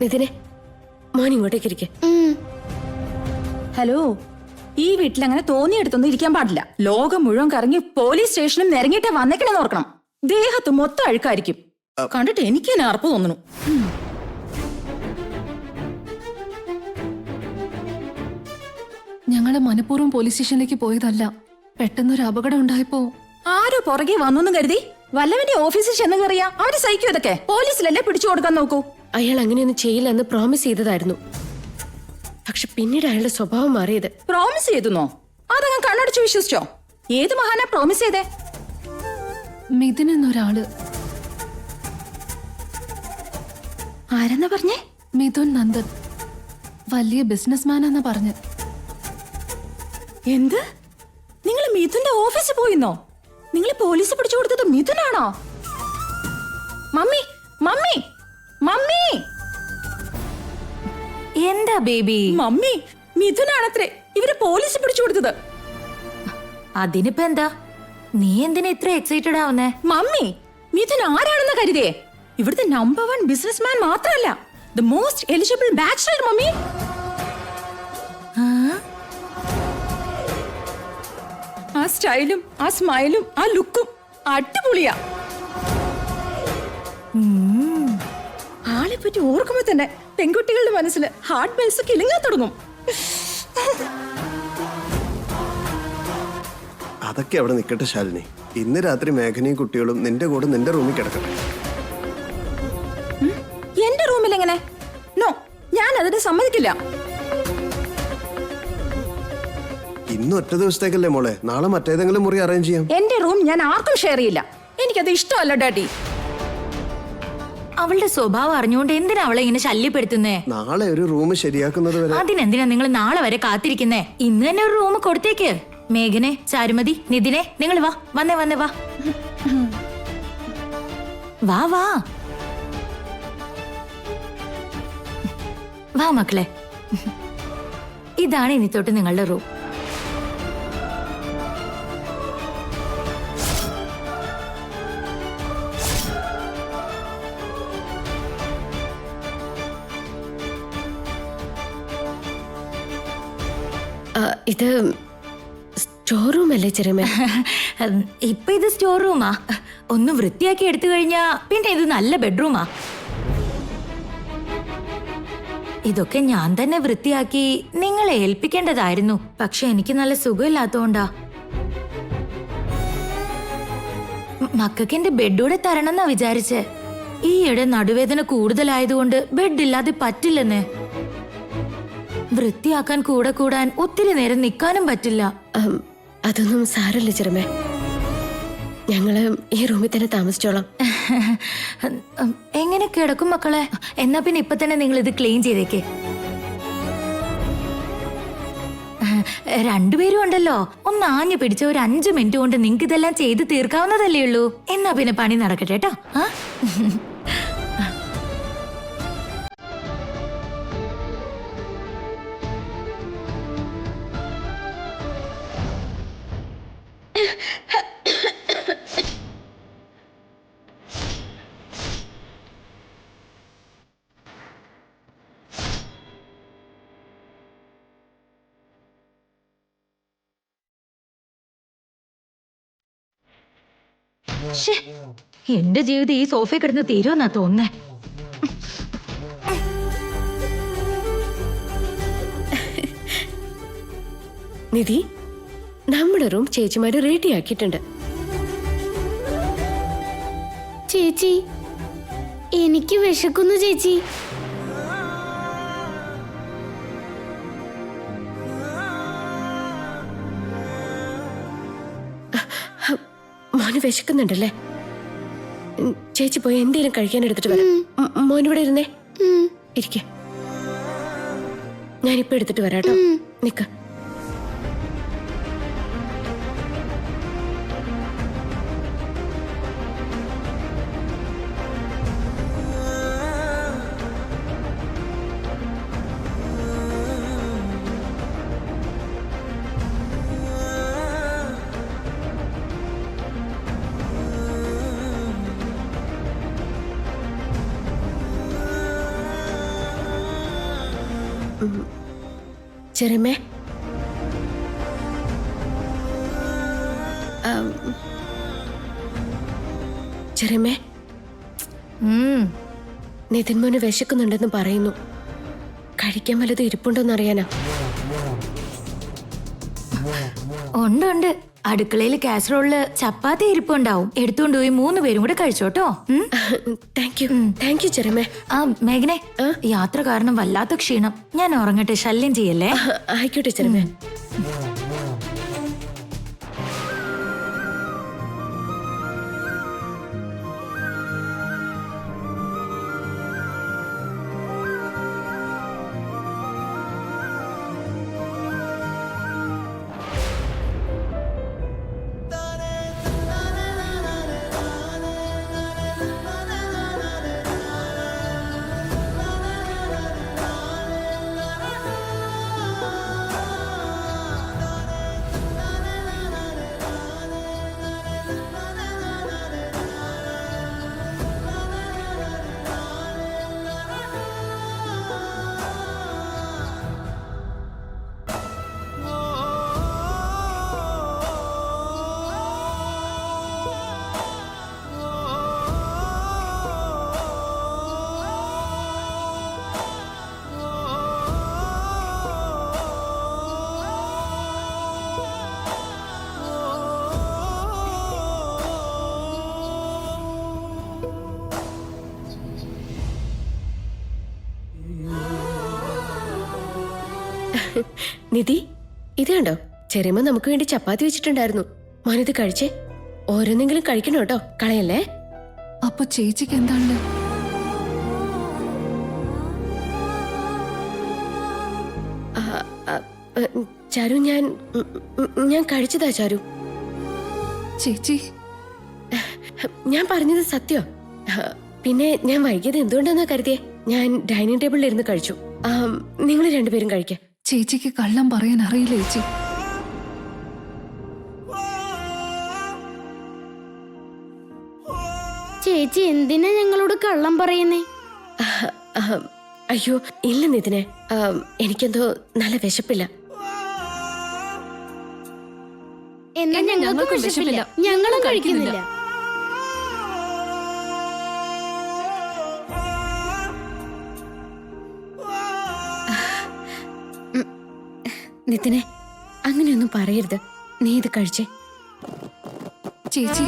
നിതിനെ, മോൻ ഇങ്ങോട്ടേക്ക് ഇരിക്കെ. ഹലോ, ഈ വീട്ടിൽ അങ്ങനെ തോന്നിയെടുത്തൊന്നും ഇരിക്കാൻ പാടില്ല. ലോകം മുഴുവൻ കറങ്ങി പോലീസ് സ്റ്റേഷനും നിരങ്ങിയിട്ട് വന്നേക്കണെന്ന് ഓർക്കണം. ദേഹത്ത് മൊത്തം അഴുക്കായിരിക്കും. കണ്ടിട്ട് എനിക്ക് തന്നെ അറപ്പ് തോന്നുന്നു. ഞങ്ങള് മനഃപൂർവ്വം പോലീസ് സ്റ്റേഷനിലേക്ക് പോയതല്ല. പെട്ടെന്നൊരു അപകടം ഉണ്ടായപ്പോ ആരോ പുറകെ വന്നു കരുതി വല്ലവന്റെ ഓഫീസിൽ ചെന്ന് കയറിയാ അവര് സഹിക്കും. ഇതൊക്കെ പോലീസിലല്ലേ പിടിച്ചു കൊടുക്കാൻ നോക്കൂ. അയാൾ അങ്ങനെയൊന്നും ചെയ്യില്ലെന്ന് പ്രോമിസ് ചെയ്തതായിരുന്നു. പക്ഷെ പിന്നീട് അയാളുടെ സ്വഭാവം മാറിയത്. പ്രോമിസ് ചെയ്തുന്നോ? അതങ്ങ് കണ്ണടച്ചു വിശ്വസിച്ചോ? ഏത് മഹാനാ പ്രോമിസ് ചെയ്തേ? മിഥുൻ എന്നൊരാള്. ആരെന്നാ പറഞ്ഞേ? മിഥുൻ നന്ദൻ, വലിയ ബിസിനസ്മാനാന്നാ പറഞ്ഞ്. എന്ത്? നിങ്ങൾ മിഥുന്റെ ഓഫീസിൽ പോയിന്നോ? നിങ്ങൾ പോലീസ് പിടിച്ചു കൊടുത്തത് മിഥുനാണോ? Mummy, mummy, mummy! എന്താ ബേബി? മമ്മി, മിഥുനാണത്രേ ഇവര് പോലീസ് പിടിച്ചു കൊടുത്തത്. അതിനിപ്പോ എന്താ? നീ എന്തിനാ ഇത്ര എക്സൈറ്റഡ് ആവുന്നേ? മമ്മി, മിഥുൻ ആരാണെന്ന് കരുതിയേ? ഇവിടുത്തെ നമ്പർ 1 ബിസിനസ്മാൻ മാത്രമല്ല, the most eligible bachelor. Mummy, ആ സ്റ്റൈലും ആ സ്മൈലും ആ ലുക്കും അടിപൊളിയാ. ആളെ പറ്റി ഓർക്കുമ്പോ തന്നെ പെൺകുട്ടികളുടെ മനസ്സിൽ ഹാർട്ട് ബെൽസ് കിളിങ്ങാൻ തുടങ്ങും. അതൊക്കെ അവിടെ നിൽക്കട്ടെ ശാലിനി. ഇന്ന് രാത്രി മേഘനയും കുട്ടികളും നിന്റെ കൂടെ നിന്റെ റൂമിൽ കിടക്കട്ടെ. എന്റെ റൂമിൽ എങ്ങനെ? നോ, ഞാൻ അതിന് സമ്മതിക്കില്ല. ഇന്ന് ഒറ്റ ദിവസത്തേക്കല്ലേ മോളെ, നാളെ മറ്റേതെങ്കിലും മുറി അറേഞ്ച് ചെയ്യാം. എന്റെ റൂം ഞാൻ ആർക്കും ഷെയർ ചെയ്യില്ല. എനിക്കത് ഇഷ്ടമല്ല ഡാഡി. അവളുടെ സ്വഭാവം അറിഞ്ഞുകൊണ്ട് എന്തിനാ അവളെ ഇങ്ങനെ ശല്യപ്പെടുത്തുന്നേ? നാളെ ഒരു റൂം ശരിയാക്കുന്നത് വരെ. അതിനെന്തിനാ നിങ്ങൾ നാളെ വരെ കാത്തിരിക്കുന്നേ? ഇന്ന് തന്നെ ഒരു റൂം കൊടുത്തേക്ക്. മേഘനെ, ചാരുമതി, നിതിനെ, നിങ്ങൾ വാ. വന്നേ വന്നേ വാ. വാ വാ വാ മക്കളെ. ഇതാണ് ഇനി തൊട്ട് നിങ്ങളുടെ റൂം. ഇത് സ്റ്റോർ റൂം അല്ലേ ചെറിയ? ഇപ്പൊ ഇത് സ്റ്റോർ റൂമാ. ഒന്ന് വൃത്തിയാക്കി എടുത്തു കഴിഞ്ഞാ പിന്നെ ഇത് നല്ല ബെഡ്റൂമാ. ഇതൊക്കെ ഞാൻ തന്നെ വൃത്തിയാക്കി നിങ്ങളെ ഏൽപ്പിക്കേണ്ടതായിരുന്നു. പക്ഷെ എനിക്ക് നല്ല സുഖമില്ലാത്തോണ്ടാ. മക്കൾക്ക് എന്റെ ബെഡൂടെ തരണമെന്നാ വിചാരിച്ചേ. ഈയിടെ നടുവേദന കൂടുതലായതുകൊണ്ട് ബെഡ് ഇല്ലാതെ പറ്റില്ലെന്നേ. വൃത്തിയാക്കാൻ കൂടെ കൂടാൻ ഒത്തിരി നേരം നിൽക്കാനും പറ്റില്ല. അതൊന്നും സാരല്ല ചെറുമേ, ഞങ്ങള് ഈ റൂമിൽ തന്നെ താമസിച്ചോളാം. എങ്ങനെ കിടക്കും മക്കളെ? എന്നാ പിന്നെ ഇപ്പൊ തന്നെ നിങ്ങൾ ഇത് ക്ലീൻ ചെയ്തേക്ക്. രണ്ടുപേരും ഉണ്ടല്ലോ, ഒന്ന് ആഞ്ഞു പിടിച്ച ഒരു 5 മിനിറ്റ് കൊണ്ട് നിങ്ങൾക്ക് ഇതെല്ലാം ചെയ്ത് തീർക്കാവുന്നതല്ലേ ഉള്ളൂ. എന്നാ പിന്നെ പണി നടക്കട്ടെ കേട്ടോ. എന്റെ ജീവിതം ഈ സോഫയിൽ കിടന്ന് തീരുമെന്നാ തോന്നുന്നേ. നിധി, നമ്മുടെ റൂം ചേച്ചിമാര് റെഡി ആക്കിയിട്ടുണ്ട്. ചേച്ചി, എനിക്ക് വിശക്കുന്നു ചേച്ചി. മോന് വിശക്കുന്നുണ്ടല്ലേ? ചേച്ചി പോയി എന്തെങ്കിലും കഴിക്കാൻ എടുത്തിട്ട് വരാം. മോനിവിടെ ഇരുന്നേ, ഇരിക്കെ. ഞാനിപ്പോ എടുത്തിട്ട് വരാട്ടോ, നിക്ക. ചെറിയമ്മേ, ചെറിയമ്മേ, നിതിൻ മോന് വിശക്കുന്നുണ്ടെന്ന് പറയുന്നു. കഴിക്കാൻ വല്ലതും ഇരിപ്പുണ്ടോന്ന് അറിയാനാ. ഉണ്ട്. അടുക്കളയിൽ കാസറോളില് ചപ്പാത്തി ഇരിപ്പുണ്ടാവും. എടുത്തുകൊണ്ട് പോയി 3 പേരും കൂടെ കഴിച്ചോട്ടോ. Thank you ചെറിയമ്മേ. മേഘനെ, യാത്ര കാരണം വല്ലാത്ത ക്ഷീണം. ഞാൻ ഉറങ്ങട്ടെ, ശല്യം ചെയ്യല്ലേ. ആയിക്കോട്ടെ ചെറിയമ്മേ. നിധി, ഇത് കണ്ടോ? ചെറിയമ്മ നമുക്ക് വേണ്ടി ചപ്പാത്തി വെച്ചിട്ടുണ്ടായിരുന്നു. മോനിത് കഴിച്ചേ. ഓരോന്നെങ്കിലും കഴിക്കണം കേട്ടോ, കളയല്ലേ. അപ്പൊ ചേച്ചിക്ക് എന്താണ്? ചാരു, ഞാൻ കഴിച്ചതാ ചാരു. ചേച്ചി, ഞാൻ പറഞ്ഞത് സത്യോ? പിന്നെ ഞാൻ വൈകിയത് എന്തുകൊണ്ടാന്നാ കരുതിയേ? ഞാൻ ഡൈനിങ് ടേബിളിൽ ഇരുന്ന് കഴിച്ചു. നിങ്ങൾ രണ്ടുപേരും കഴിക്കാം. ചേച്ചിക്ക് കള്ളം പറയാൻ അറിയില്ല ചേച്ചി. ചേച്ചി എന്തിനാ ഞങ്ങളോട് കള്ളം പറയുന്നേ? അയ്യോ ഇല്ല നിതിനെ, എനിക്കെന്തോ നല്ല വിശപ്പില്ല. എന്നാ ഞങ്ങൾക്ക് വിശപ്പില്ല, ഞങ്ങളും കഴിക്കുന്നില്ല. നിതിനെ, അങ്ങനെയൊന്നും പറയരുത്. നീ ഇത് കഴിച്ചേ. ചേച്ചി,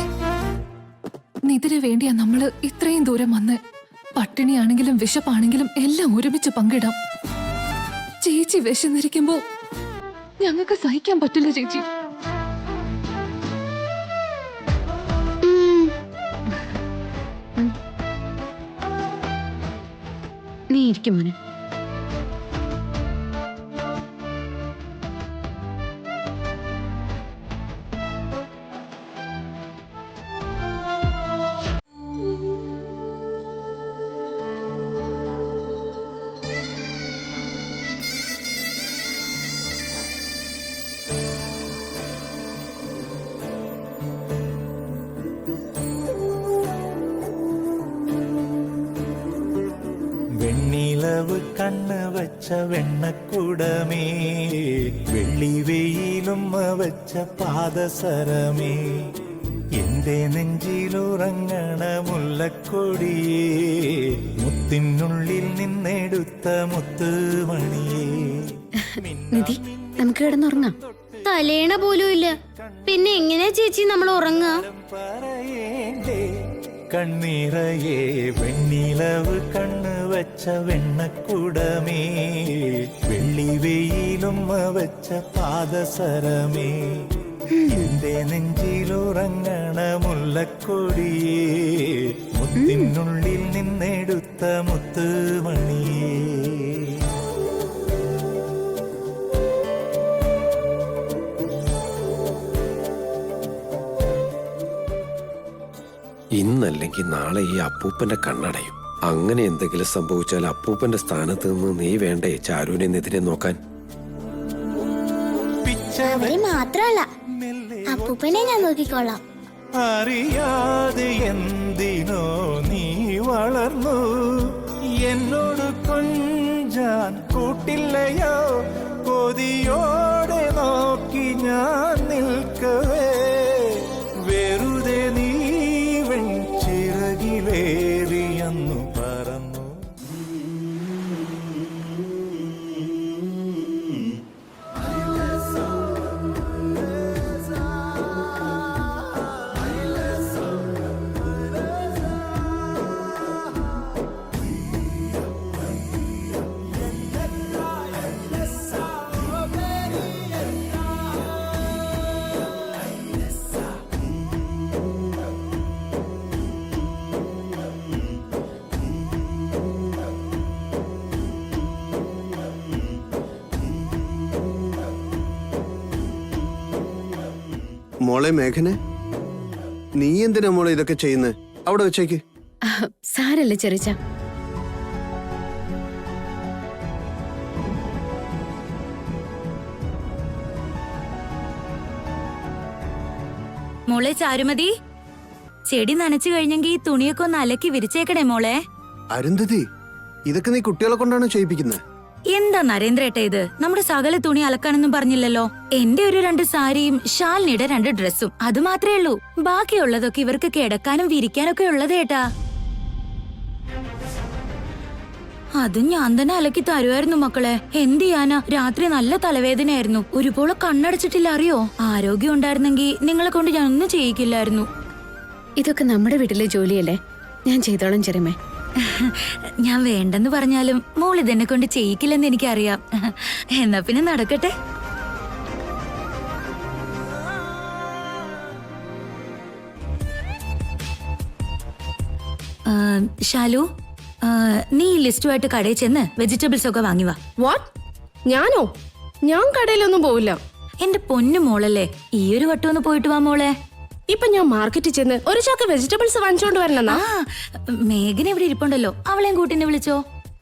നിതിന് വേണ്ടിയാ നമ്മള് ഇത്രയും ദൂരം വന്ന്. പട്ടിണിയാണെങ്കിലും വിശപ്പാണെങ്കിലും എല്ലാം ഒരുമിച്ച് പങ്കിടാം. ചേച്ചി വിശന്നിരിക്കുമ്പോ ഞങ്ങൾക്ക് സഹിക്കാൻ പറ്റില്ല ചേച്ചി. നീ ഇരിക്കും മോനെ. വെണ്ണിലവ് കണ്ണ് വച്ച വെണ്ണക്കുടമേ, വെള്ളി വെയിലുമ്മ വച്ച പാദസരമേ, എന്റെ നെഞ്ചിലുറങ്ങണ മുല്ലക്കൊടിയേ, മുത്തിനുള്ളിൽ നിന്നെടുത്ത മുത്തുമണിയേ. നിധി, നമുക്ക് കിടന്നുറങ്ങാം. തലേണ പോലും ഇല്ല, പിന്നെ എങ്ങനെയാ ചേച്ചി നമ്മൾ ഉറങ്ങാ? പറയേണ്ടേ കണ്ണീറയേ, വെണ്ണിലവ് കണ്ണ് വച്ച വെണ്ണക്കുടമേ, വെള്ളി വെയിലുമ്മ വച്ച പാദസരമേ, എന്റെ നെഞ്ചിലുറങ്ങണ മുല്ലക്കൊടിയേ, മുത്തിനുള്ളിൽ നിന്നെടുത്ത മുത്തുമണിയേ. ഇന്നല്ലെങ്കിൽ നാളെ ഈ അപ്പൂപ്പന്റെ കണ്ണടയും. അങ്ങനെ എന്തെങ്കിലും സംഭവിച്ചാൽ അപ്പൂപ്പന്റെ സ്ഥാനത്ത് നിന്ന് നീ വേണ്ടേ ചാരുവിനെ നിതിനെ നോക്കാൻ? അവരെ മാത്രല്ല, അപ്പൂപ്പനെ ഞാൻ നോക്കിക്കോളാം. അറിയാതെ എന്തിനോ നീ വളർന്നു, എന്നോട് കൊഞ്ച ഞാൻ കൂട്ടില്ലയോ കൊതിയോടെ നോക്കി ഞാൻ നിൽക്കവേ വെറുതെ നീ വെൺചിറകിലേറിയെന്നു പറന്നു. മോളെ മേഘനെ, നീ എന്തിനാ മോളെ ഇതൊക്കെ ചെയ്യുന്നത്? അവിടെ വെച്ചേക്ക്. സാരല്ലേ ചെറിച്ച. മോളെ ചാരുമതി, ചെടി നനച്ചു കഴിഞ്ഞെങ്കിൽ തുണിയൊക്കെ ഒന്ന് അലക്കി വിരിച്ചേക്കണേ മോളെ. അരുന്ധതി, ഇതൊക്കെ നീ കുട്ടികളെ കൊണ്ടാണ് ചെയ്യിപ്പിക്കുന്നത്? എന്താ നരേന്ദ്രേട്ട ഇത്? നമ്മുടെ സകല തുണി അലക്കാനൊന്നും പറഞ്ഞില്ലല്ലോ. എന്റെ ഒരു 2 സാരിയും ഷാലിനിയുടെ 2 ഡ്രസ്സും, അത് മാത്രമേ ഉള്ളൂ. ബാക്കിയുള്ളതൊക്കെ ഇവർക്ക് കിടക്കാനും വിരിക്കാനൊക്കെ ഉള്ളതേട്ടാ. അതും ഞാൻ തന്നെ അലക്കി തരുമായിരുന്നു മക്കളെ. എന്ത് ചെയ്യാനാ, രാത്രി നല്ല തലവേദനയായിരുന്നു. ഒരുപോലെ കണ്ണടച്ചിട്ടില്ല അറിയോ. ആരോഗ്യം ഉണ്ടായിരുന്നെങ്കിൽ നിങ്ങളെ കൊണ്ട് ഞാൻ ഒന്നും ചെയ്യിക്കില്ലായിരുന്നു. ഇതൊക്കെ നമ്മുടെ വീട്ടിലെ ജോലിയല്ലേ, ഞാൻ ചെയ്തോളാം ചെറിയമേ. ഞാൻ വേണ്ടെന്ന് പറഞ്ഞാലും മോൾ ഇതെന്നെ കൊണ്ട് ചെയ്യിക്കില്ലെന്ന് എനിക്കറിയാം. എന്നാ പിന്നെ നടക്കട്ടെ. ഷാലു, നീ ഈ ലിസ്റ്റുമായിട്ട് കടയിൽ ചെന്ന് വെജിറ്റബിൾസ് ഒക്കെ വാങ്ങി വാ. വാട്ട്? ഞാനോ? ഞാൻ കടയിലൊന്നും പോവില്ല. എന്റെ പൊന്നു മോളല്ലേ, ഈ ഒരു വട്ടം ഒന്ന് പോയിട്ട് വാ മോളെ. ഇപ്പൊ ഞാൻ മാർക്കറ്റിൽ ചെന്ന് ഒരു ചാക്ക് വെജിറ്റബിൾസ് വാങ്ങിച്ചോണ്ട് വരണമെന്നാ? മേഘന ഇവിടെ ഇരിപ്പുണ്ടല്ലോ, അവളെയും കൂട്ടിനെ വിളിച്ചോ.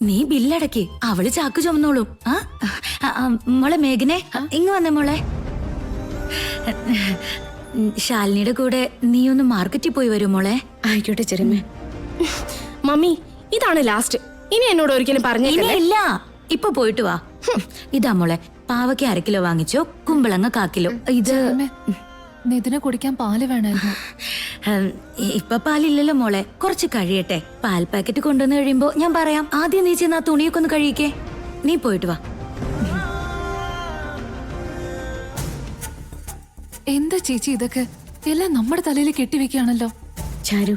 നീ ബില്ലടക്കി, അവള് ചാക്ക് ചുമന്നോളും. മോളെ മേഘനെ, ഇങ്ങ് വന്നേ മോളെ. ശാലിനിയുടെ കൂടെ നീ ഒന്ന് മാർക്കറ്റിൽ പോയി വരും മോളെ. ആയിക്കോട്ടെ ചെറിയമേ. മമ്മി, ഇതാണ് ലാസ്റ്റ്. ഇനി എന്നോട് ഒരിക്കലും പറഞ്ഞില്ല. ഇല്ല, ഇപ്പൊ പോയിട്ട് വാ. ഇതാ മോളെ, പാവയ്ക്ക് 1 കിലോ വാങ്ങിച്ചോ, കുമ്പളങ്ങ 1/4 കിലോ. ഇത് നിതിനെ കുടിക്കാൻ പാല് വേണമായിരുന്നു. ഇപ്പൊ പാലില്ലല്ലോ മോളെ, കുറച്ച് കഴിയട്ടെ. പാൽ പാക്കറ്റ് കൊണ്ടുവന്ന് കഴിയുമ്പോ ഞാൻ പറയാം. ആദ്യം നീ ചെന്ന് ആ തുണിയൊക്കെ ഒന്ന് കഴിക്കേ. നീ പോയിട്ട് വാ. എന്താ ചേച്ചി ഇതൊക്കെ? എല്ലാം നമ്മുടെ തലയിൽ കെട്ടിവെക്കുകയാണല്ലോ. ചാരു,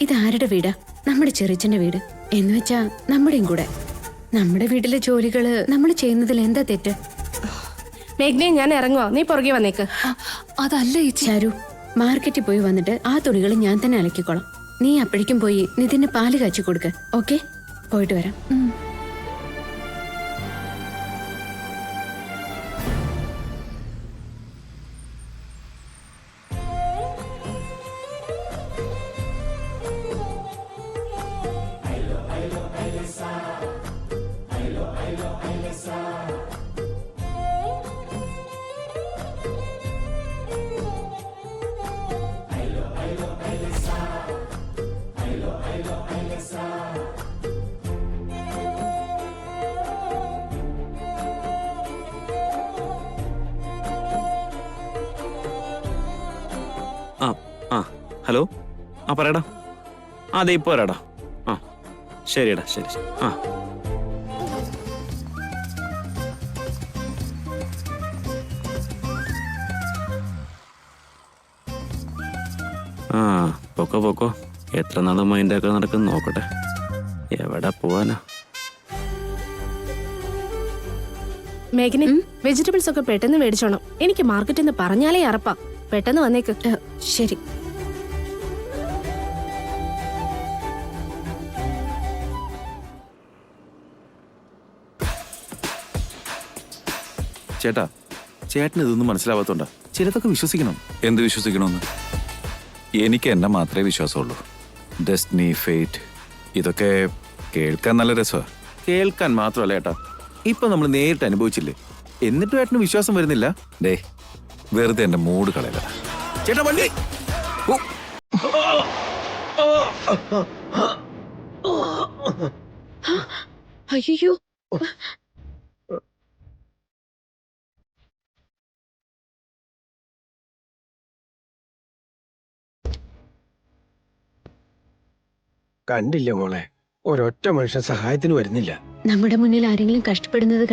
ഇത് ആരുടെ വീടാ? നമ്മുടെ ചെറിച്ചന്റെ വീട് എന്ന് വെച്ചാ നമ്മുടെയും കൂടെ. നമ്മുടെ വീട്ടിലെ ജോലികള് നമ്മൾ ചെയ്യുന്നതിൽ എന്താ തെറ്റ്? മേഘ്നെ, ഞാൻ ഇറങ്ങുവാ, നീ പുറകെ വന്നേക്ക്. അതല്ല ചേച്ചി. ചാരു, മാർക്കറ്റിൽ പോയി വന്നിട്ട് ആ തുണികൾ ഞാൻ തന്നെ അലക്കിക്കോളാം. നീ അപ്പോഴേക്കും പോയി നിതിന് പാല് കാച്ചി കൊടുക്ക. ഓക്കെ, പോയിട്ട് വരാം. ഹലോ, പറയടാ. അതെ, ഇപ്പോൾ വരാടാ. ശരിയടാ, ശരി. പൊക്കോ. എത്ര നാളും മൈൻഡൊക്കെ നടക്കുന്ന നോക്കട്ടെ. എവിടെ പോവാനാ? മേഘനെ, വെജിറ്റബിൾസ് ഒക്കെ പെട്ടെന്ന് മേടിച്ചോണം. എനിക്ക് മാർക്കറ്റിൽ നിന്ന് പറഞ്ഞാലേ അറപ്പാ. പെട്ടെന്ന് വന്നേക്ക്. ശരി. ചേട്ടന് ഇതൊന്നും മനസ്സിലാവാത്തോണ്ടാ. ചിലതൊക്കെ വിശ്വസിക്കണം. എന്ത് വിശ്വസിക്കണമെന്ന്? എനിക്ക് എന്നെ മാത്രമേ വിശ്വാസമുള്ളൂ. ഡെസ്റ്റിനി, ഫേറ്റ്, ഇതൊക്കെ കേൾക്കാൻ നല്ല രസമാണ്. കേൾക്കാൻ മാത്രമല്ല ഏട്ടാ, ഇപ്പൊ നമ്മൾ നേരിട്ട് അനുഭവിച്ചില്ലേ, എന്നിട്ടും ഏട്ടന് വിശ്വാസം വരുന്നില്ല. ഡേ, വെറുതെ എന്റെ മൂഡ് കളയല. ചേട്ടാ, വണ്ടി. അയ്യോ, കണ്ടില്ല മോളെ, ഒരൊറ്റ മനുഷ്യൻ സഹായത്തിന് വരുന്നില്ല. നമ്മുടെ മുന്നിൽ ആരെങ്കിലും കഷ്ടപ്പെടുന്നത്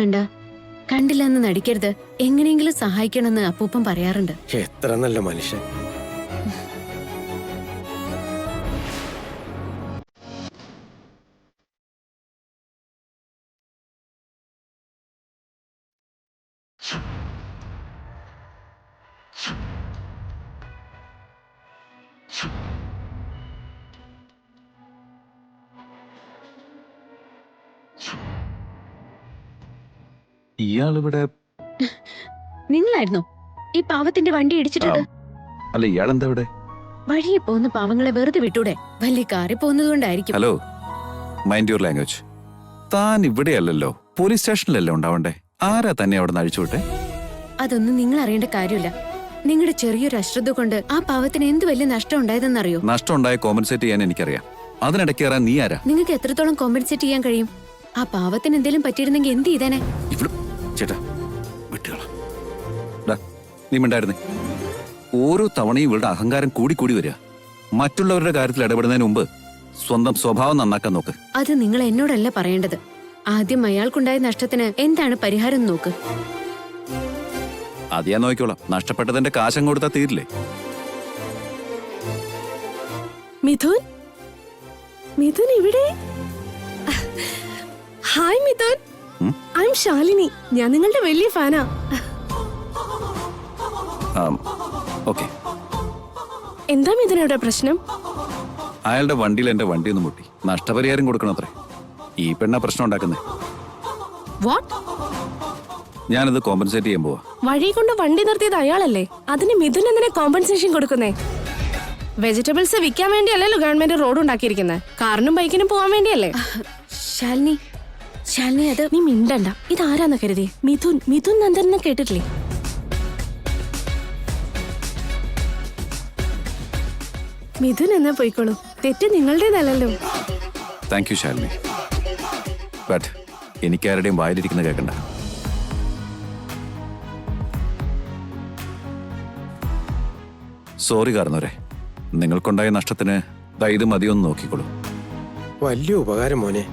കണ്ടില്ല എന്ന് നടിക്കരുത്. എങ്ങനെയെങ്കിലും സഹായിക്കണമെന്ന് അപ്പൂപ്പൻ പറയാറുണ്ട്. എത്ര നല്ല മനുഷ്യൻ. ഇയാളിവിടെ നിങ്ങളായിരുന്നോ ഈ പാവത്തിന്റെ വണ്ടി ഇടിച്ചിട്ടത്? അല്ല, ഇയാളെന്താ ഇവിടെ? വഴിയെ പോകുന്ന പാവങ്ങളെ വെറുതെ വിട്ടൂടെ? വലിയ കാറിൽ പോകുന്നതുകൊണ്ടായിരിക്കും. Hello, mind your language. താൻ ഇവിടെയല്ലല്ലോ, പോലീസ് സ്റ്റേഷനിലല്ലേ ഉണ്ടാവണ്ടേ? ആരാ തന്നെ അവിടെ നിന്ന് അഴിച്ചുവിട്ടെ? അതൊന്നും നിങ്ങൾ അറിയേണ്ട കാര്യമില്ല. നിങ്ങളുടെ ചെറിയൊരു അശ്രദ്ധ കൊണ്ട് ആ പാവത്തിന് എന്ത് വലിയ നഷ്ടം ഉണ്ടായതെന്നറിയോ? നഷ്ടം ഉണ്ടായ കോമ്പൻസേറ്റ് ചെയ്യാൻ എനിക്കറിയാം. അതിനിടയ്ക്ക് കയറാൻ നീ ആരാ? നിങ്ങൾക്ക് എത്രത്തോളം കോമ്പൻസേറ്റ് ചെയ്യാൻ കഴിയും? ആ പാവത്തിന് എന്തെങ്കിലും പറ്റിയിരുന്നെങ്കിൽ എന്ത് ചെയ്തേനെ? ചേട്ടാ വിട്ടുകള. നീ മിണ്ടായിരുന്നേ. ഓരോ തവണയും ഇവളുടെ അഹങ്കാരം കൂടി വരിക. മറ്റുള്ളവരുടെ കാര്യത്തിൽ ഇടപെടുന്നതിന് മുമ്പ് സ്വന്തം സ്വഭാവം നന്നാക്കാൻ നോക്ക്. അത് നിങ്ങൾ എന്നോടല്ല പറയേണ്ടത്. ആദ്യം അയാൾക്കുണ്ടായ നഷ്ടത്തിന് എന്താണ് പരിഹാരം നോക്ക്. അത് ഞാൻ നോക്കിക്കോളാം. നഷ്ടപ്പെട്ടതിന്റെ കാശം കൊടുത്താൽ തീരില്ലേ? മിഥുൻ, മിഥുൻ ഇവിടെ. Hi Mithun, I M Shalini. ഞാൻ നിങ്ങളുടെ വലിയ ഫാനാ. ഓക്കെ. എന്താ മിഥുനയുടെ പ്രശ്നം? അയാളുടെ വണ്ടിയിൽ എന്റെ വണ്ടി ഒന്ന് മുട്ടി. നഷ്ടപരിഹാരം കൊടുക്കണത്രേ. ഈ പെണ്ണ പ്രശ്നം ഉണ്ടാക്കുന്നേ. വാട്ട്? ഞാനത് കോമ്പൻസേറ്റ് ചെയ്യാൻ പോവാ. വഴി കൊണ്ട് വണ്ടി നിർത്തിയത് അയാളല്ലേ? അതിന് മിഥുൻ എന്തിനാ കോമ്പൻസേഷൻ കൊടുക്കുന്നേ? വെജിറ്റബിൾസ് വിൽക്കാൻ വേണ്ടിയല്ലല്ലോ ഗവൺമെന്റ് റോഡ് ഉണ്ടാക്കിയിരിക്കുന്നത്. കാറിനും ബൈക്കിനും പോവാൻ വേണ്ടിയല്ലേ? ശാലിനി, അത് നീ മിണ്ടണ്ട. ഇതാരാന്ന് കരുതി? മിഥുൻ നന്ദൻ കേട്ടിട്ടില്ലേ? മിഥുൻ എന്നാ പോയിക്കോളൂ. തെറ്റ് നിങ്ങളുടേതല്ലോ. Thank you Shalini. ബട്ട് എനിക്കാരുടെയും വായിലിരിക്കുന്ന കേൾക്കണ്ട. സോറി കാരണവരെ, നിങ്ങൾക്കുണ്ടായ നഷ്ടത്തിന് ഇത് മതിയൊന്ന് നോക്കിക്കോളൂ. വലിയ ഉപകാരം മോനെ.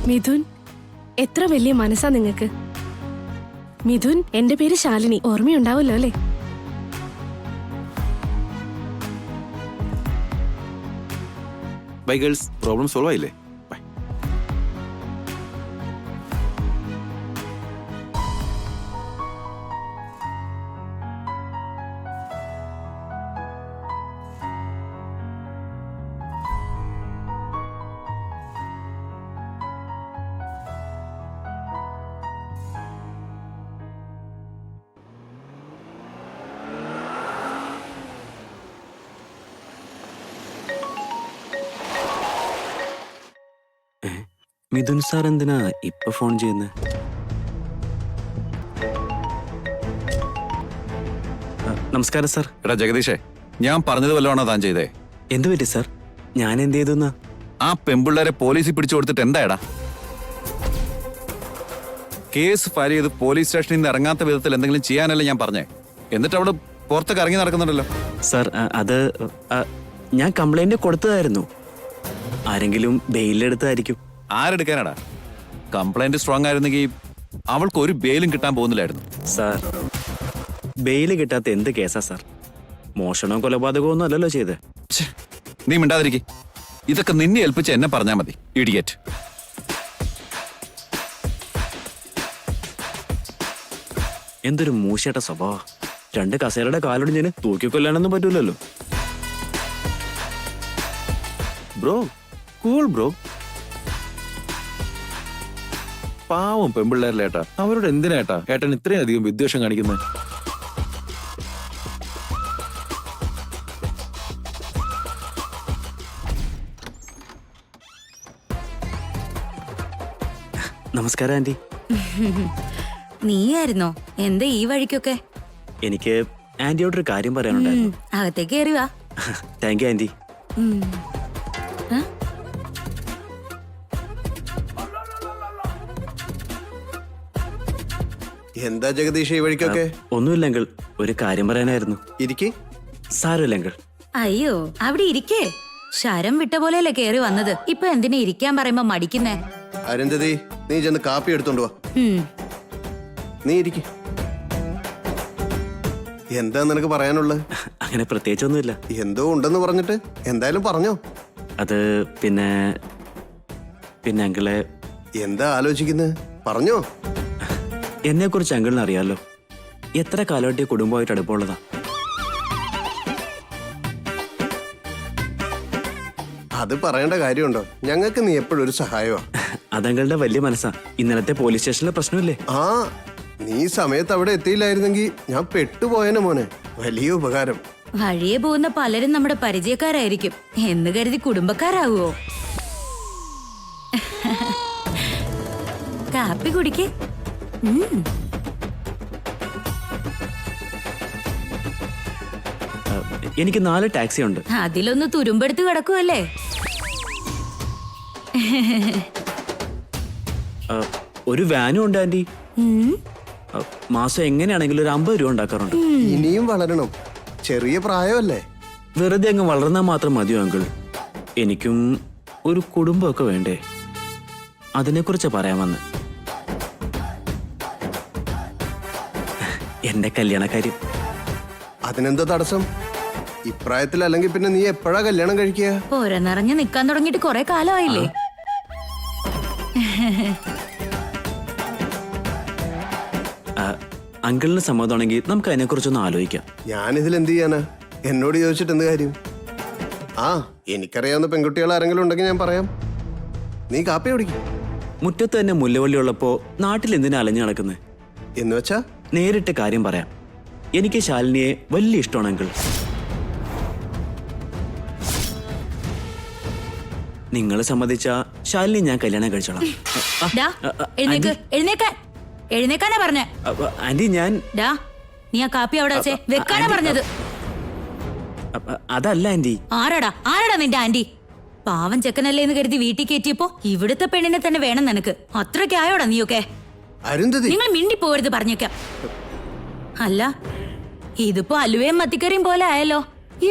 മിഥുൻ, എത്ര വലിയ മനസ്സാ നിങ്ങൾക്ക്. മിഥുൻ, എന്റെ പേര് ശാലിനി. ഓർമ്മയുണ്ടാവല്ലോ അല്ലേ? ബൈ ഗേൾസ്, പ്രോബ്ലം സോൾവ് ആയില്ലേ? ബൈ. മിഥുൻ സാർ എന്തിനാ ഇപ്പൊ ഫോൺ ചെയ്യുന്നത്? നമസ്കാരം സാർ. എടാ ജഗദീഷേ, ഞാൻ പറഞ്ഞത് വല്ലതാണോ താൻ ചെയ്തേ? എന്ത് പറ്റി സാർ? ഞാൻ എന്ത് ചെയ്തു? ആ പെമ്പിള്ളേരെ പോലീസിൽ പിടിച്ചു കൊടുത്തിട്ട് എന്തായടാ? കേസ് ഫയൽ ചെയ്ത് പോലീസ് സ്റ്റേഷനിൽ നിന്ന് ഇറങ്ങാത്ത വിധത്തിൽ എന്തെങ്കിലും ചെയ്യാനല്ലേ ഞാൻ പറഞ്ഞേ? എന്നിട്ട് അവിടെ പുറത്തൊക്കെ ഇറങ്ങി നടക്കുന്നുണ്ടല്ലോ. സാർ, അത് ഞാൻ കംപ്ലൈന്റ് കൊടുത്തതായിരുന്നു. ആരെങ്കിലും ബെയിലെടുത്തായിരിക്കും. ആരെടുക്കാനാടാ? കംപ്ലൈന്റ് സ്ട്രോങ് ആയിരുന്നെങ്കിൽ അവൾക്ക് ഒരു ബെയിലും കിട്ടാൻ പോകുന്നില്ലായിരുന്നു. സാർ, ബെയില് കിട്ടാത്ത എന്ത് കേസാ സാർ? മോഷണവും കൊലപാതകവും ഒന്നും അല്ലല്ലോ ചെയ്ത്. നീ മിണ്ടാതിരിക്കെ. ഇതൊക്കെ നിന്നെ ഏൽപ്പിച്ച് എന്നെ പറഞ്ഞാ മതി, ഇഡിയറ്റ്. എന്തൊരു മൂശേട്ട സ്വഭാവം. 2 കസേരയുടെ കാലൊടിഞ്ഞതിന് തൂക്കിക്കൊല്ലാനൊന്നും പറ്റൂലല്ലോ. Bro, cool bro. പാവം പെമ്പിള്ളേരല്ലേ ഏട്ടാ. അവരോട് എന്തിനാ ഏട്ടാ ഏട്ടൻ ഇത്രയും അധികം വിദ്വേഷം കാണിക്കുന്നത്? നമസ്കാരം ആന്റി. നീയായിരുന്നോ? എന്താ ഈ വഴിക്കൊക്കെ? എനിക്ക് ആന്റിയോടൊരു കാര്യം പറയാനുണ്ടായിരുന്നു. അകത്തേക്ക് കയറി വാ. Thank you aunty. എന്താ ജഗദീഷ് ഈ വഴിക്കൊക്കെ? ഒന്നുമില്ല അങ്കിൾ, ഒരു കാര്യം പറയാനായിരുന്നു. ഇരിക്കി. സാരമില്ല അങ്കിൾ. അയ്യോ അവിടെ ഇരിക്കേ. ശരം വിട്ട പോലെയല്ലേ കേറി വന്നത്. ഇപ്പൊ എന്തിനാ ഇരിക്കാൻ പറയുമ്പോ മടിക്കുന്നേ? അരുന്ധതി, നീ ചെന്ന് കാപ്പി എടുത്തോണ്ട് വാ. നീ ഇരിക്കി. എന്താ നിനക്ക് പറയാനുള്ളത്? അങ്ങനെ പ്രത്യേകിച്ചൊന്നുമില്ല. എന്തോ ഉണ്ടെന്ന് പറഞ്ഞിട്ട് എന്തായാലും പറഞ്ഞോ. അത് പിന്നെ അങ്കിളെ. എന്താ ആലോചിക്കുന്നത്? പറഞ്ഞോ. എന്നെ കുറിച്ച് അങ്കിളിന് അറിയാലോ. എത്ര കാലമായിട്ട് കുടുംബമായിട്ട് അടുപ്പമുള്ളതാ. അത് പറയേണ്ട കാര്യമുണ്ടോ? ഞങ്ങൾക്ക് നീ എപ്പോഴും ഒരു സഹായമാണ്. അതങ്ങളുടെ വലിയ മനസ്സാ. ഇന്നലത്തെ പോലീസ് സ്റ്റേഷനിലെ പ്രശ്നമില്ലേ? ആ, നീ സമയത്ത് അവിടെ എത്തിയില്ലായിരുന്നെങ്കിൽ ഞാൻ പെട്ടുപോയനെ മോനെ. വലിയ ഉപകാരം. വഴിയെ പോകുന്ന പലരും നമ്മുടെ പരിചയക്കാരായിരിക്കും എന്ന് കരുതി കുടുംബക്കാരാവോ? കാപ്പി കുടിക്കേ. എനിക്ക് 4 ടാക്സി ഉണ്ട്. അതിലൊന്ന് തുരുമ്പെടുത്ത് കിടക്കുമല്ലേ? ഒരു വാനും ഉണ്ട് ആന്റി. മാസം എങ്ങനെയാണെങ്കിലും ഒരു 50 രൂപ ഉണ്ടാക്കാറുണ്ട്. ഇനിയും വളരണം. ചെറിയ പ്രായമല്ലേ. വെറുതെ അങ്ങ് വളർന്നാൽ മാത്രം മതിയോ അങ്കിൾ? എനിക്കും ഒരു കുടുംബമൊക്കെ വേണ്ടേ? അതിനെക്കുറിച്ച് പറയാൻ വന്ന്. എന്റെ കല്യാണക്കാര്യം. അതിനെന്താ തടസ്സം? ഇപ്രായത്തിൽ അല്ലെങ്കിൽ പിന്നെ നീ എപ്പോഴാ കല്യാണം കഴിക്കുക? പോരെ നിറഞ്ഞു നിക്കാൻ തുടങ്ങിയിട്ട് കുറെ കാലമായില്ലേ? അങ്കിളിന് സമ്മതമാണെങ്കിൽ നമുക്ക് അതിനെക്കുറിച്ചൊന്ന് ആലോചിക്കാം. ഞാനിതിൽ എന്ത് ചെയ്യാനാ? എന്നോട് ചോദിച്ചിട്ട് എന്ത് കാര്യം? ആ, എനിക്കറിയാവുന്ന പെൺകുട്ടികൾ ആരെങ്കിലും ഉണ്ടെങ്കിൽ ഞാൻ പറയാം. നീ കാപ്പി കുടിക്കും. മുറ്റത്ത് തന്നെ മുല്ലവള്ളി ഉള്ളപ്പോ നാട്ടിൽ എന്തിനാ അലഞ്ഞു നടക്കുന്നത്? എന്ന് വെച്ചാ നേരിട്ട് കാര്യം പറയാം. എനിക്ക് ശാലിനിയെ വലിയ ഇഷ്ടമാണ് അങ്കിൾ. നിങ്ങൾ സമ്മതിച്ച ശാലിനി ഞാൻ കല്യാണം കഴിച്ചോളാം. എഴുന്നേക്കാനാ പറഞ്ഞ? ആന്റി ഞാൻ നീ ആ കാപ്പി അവിടെ വെച്ചേ വെക്കാനാ പറഞ്ഞത്. അതല്ല ആന്റി. ആരാടാ നിന്റെ ആന്റി? പാവം ചെക്കനല്ലേ എന്ന് കരുതി വീട്ടിൽ കയറ്റിയപ്പോ ഇവിടുത്തെ പെണ്ണിനെ തന്നെ വേണം നിനക്ക്. അത്രയ്ക്കായോടാ നീയൊക്കെ? നിങ്ങൾ മിണ്ടി പോകരുത് പറഞ്ഞേക്കാം. അല്ല, ഇതിപ്പോ അലുവയും മത്തിക്കറിയും പോലെ ആയല്ലോ.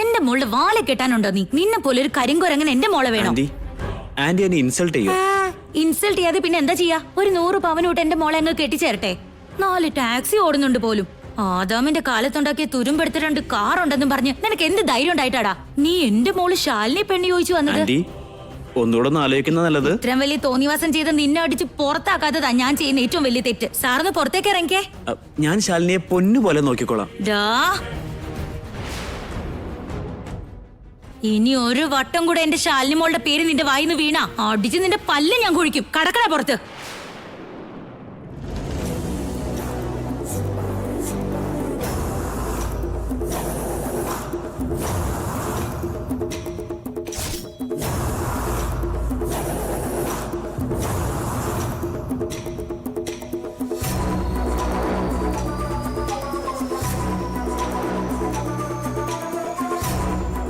എന്റെ മോള് വാല കെട്ടാനുണ്ടോ നീ? നിന്നെ പോലെ ഒരു കരിങ്കുരങ്ങൻ എന്റെ മോളെ വേണം. ആന്റി എന്നെ ഇൻസൾട്ട് ചെയ്യോ? ഇൻസൾട്ട് ചെയ്യാതെ പിന്നെ എന്താ ചെയ്യാ? ഒരു 100 പവൻ വിട്ട് എന്റെ മോളെ അങ്ങ് കെട്ടിച്ചേരട്ടെ. 4 ടാക്സി ഓടുന്നുണ്ട് പോലും. ആദാമിന്റെ കാലത്തുണ്ടാക്കിയ തുരുമ്പെടുത്ത 2 കാർ ഉണ്ടെന്നും പറഞ്ഞ് നിനക്ക് എന്ത് ധൈര്യം ഉണ്ടായിട്ടാടാ നീ എന്റെ മോള് ശാലിനി പെണ്ണി ചോദിച്ചു വന്നത്? ഒന്നുകൂടെ ഒന്ന് ആലോചിക്കുന്നത് നല്ലത്. ഇത്രയും വലിയ തോന്നിവാസം ചെയ്ത് നിന്നെ അടിച്ച് പുറത്താക്കാത്തതാ ഞാൻ ചെയ്യുന്ന ഏറ്റവും വലിയ തെറ്റ്. സാറിന് പുറത്തേക്ക് ഇറങ്ങിക്കേ. ഞാൻ ശാലിനിയെ പൊന്നു പോലെ നോക്കിക്കോളാം. ഇനി ഒരു വട്ടം കൂടെ എന്റെ ശാലിനി മോളുടെ പേര് നിന്റെ വായിന്ന് വീണ അടിച്ച് നിന്റെ പല്ല് ഞാൻ കുഴിക്കും. കടക്കട പുറത്ത്.